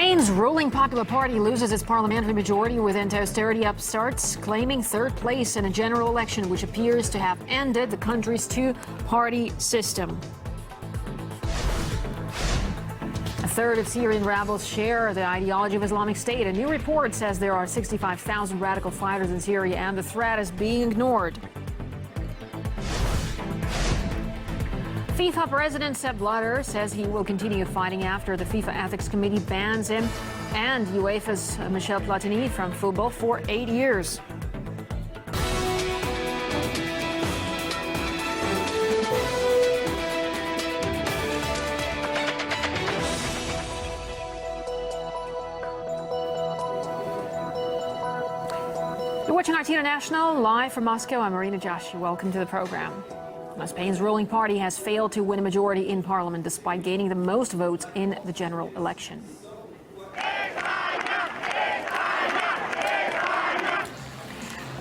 Spain's ruling Popular Party loses its parliamentary majority with anti-austerity upstarts claiming third place in a general election which appears to have ended the country's two-party system. A third of Syrian rebels share the ideology of Islamic State. A new report says there are 65,000 radical fighters in Syria and the threat is being ignored. FIFA President Sepp Blatter says he will continue fighting after the FIFA Ethics Committee bans him and UEFA's Michel Platini from football for 8 years. You're watching RT International live from Moscow. I'm timurJAUH. Welcome to the program. Now, Spain's ruling party has failed to win a majority in parliament despite gaining the most votes in the general election.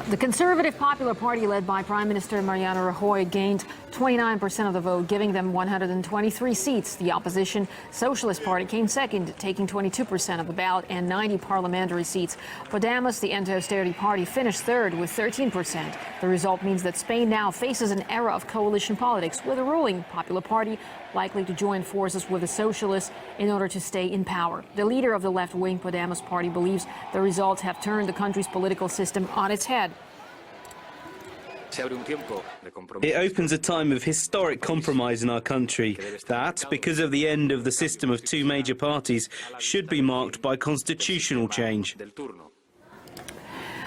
The Conservative Popular Party, led by Prime Minister Mariano Rajoy, gained 29% of the vote, giving them 123 seats. The opposition Socialist Party came second, taking 22% of the ballot and 90 parliamentary seats. Podemos, the anti-austerity party, finished third with 13%. The result means that Spain now faces an era of coalition politics, with the ruling Popular Party likely to join forces with the Socialists in order to stay in power. The leader of the left-wing Podemos party believes the results have turned the country's political system on its head. It opens a time of historic compromise in our country that, because of the end of the system of two major parties, should be marked by constitutional change.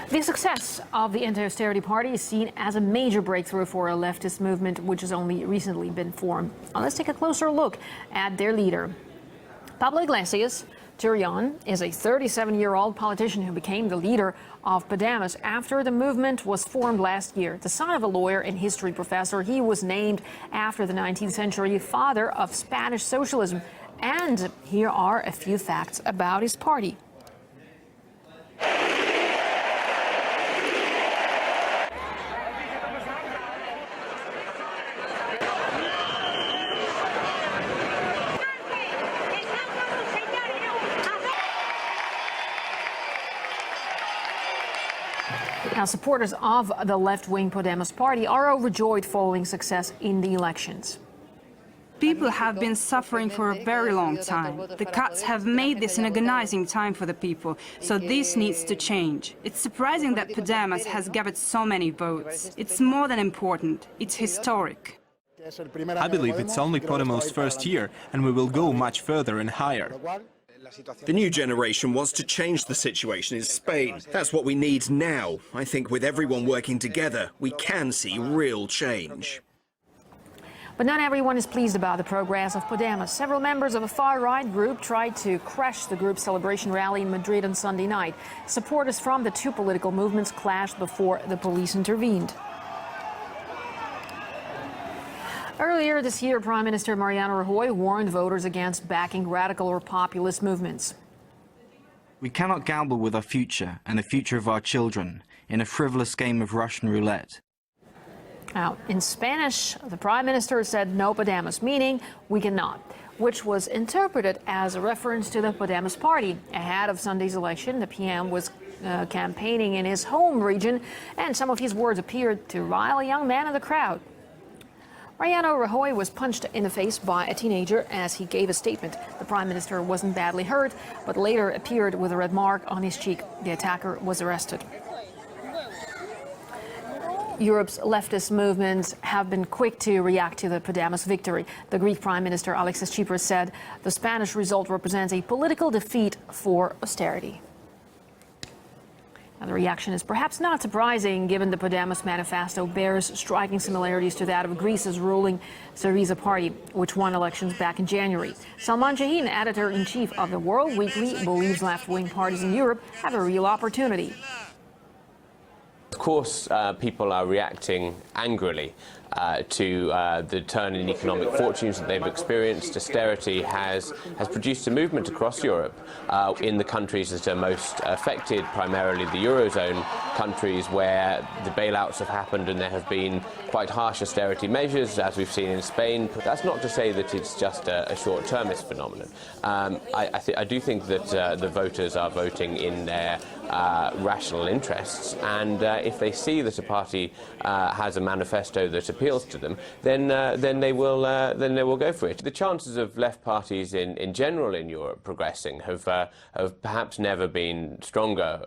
The success of the anti-austerity party is seen as a major breakthrough for a leftist movement which has only recently been formed. Now, let's take a closer look at their leader. Pablo Iglesias Syrian is a 37-year-old politician who became the leader of Podemos after the movement was formed last year. The son of a lawyer and history professor, he was named after the 19th century father of Spanish socialism. And here are a few facts about his party. Now, supporters of the left-wing Podemos party are overjoyed following success in the elections. People have been suffering for a very long time. The cuts have made this an agonizing time for the people, so this needs to change. It's surprising that Podemos has gathered so many votes. It's more than important, it's historic. I believe it's only Podemos' first year, and we will go much further and higher. The new generation wants to change the situation in Spain. That's what we need now. I think with everyone working together, we can see real change. But not everyone is pleased about the progress of Podemos. Several members of a far-right group tried to crash the group's celebration rally in Madrid on Sunday night. Supporters from the two political movements clashed before the police intervened. Earlier this year, Prime Minister Mariano Rajoy warned voters against backing radical or populist movements. We cannot gamble with our future and the future of our children in a frivolous game of Russian roulette. Now, in Spanish, the Prime Minister said no Podemos, meaning we cannot, which was interpreted as a reference to the Podemos party. Ahead of Sunday's election, the PM was campaigning in his home region, and some of his words appeared to rile a young man in the crowd. Mariano Rajoy was punched in the face by a teenager as he gave a statement. The Prime Minister wasn't badly hurt, but later appeared with a red mark on his cheek. The attacker was arrested. Europe's leftist movements have been quick to react to the Podemos victory. The Greek Prime Minister Alexis Tsipras said the Spanish result represents a political defeat for austerity. Now, the reaction is perhaps not surprising, given the Podemos manifesto bears striking similarities to that of Greece's ruling Syriza party, which won elections back in January. Salman Shaheen, editor-in-chief of the World Weekly, believes left-wing parties in Europe have a real opportunity. Of course, people are reacting angrily, to the turn in economic fortunes that they've experienced. Austerity has produced a movement across Europe in the countries that are most affected, primarily the Eurozone countries, where the bailouts have happened and there have been quite harsh austerity measures, as we've seen in Spain. That's not to say that it's just a short-termist phenomenon. I do think that the voters are voting in their rational interests, and if they see that a party has a manifesto that appeals to them, then they will go for it. The chances of left parties in general in Europe progressing have perhaps never been stronger.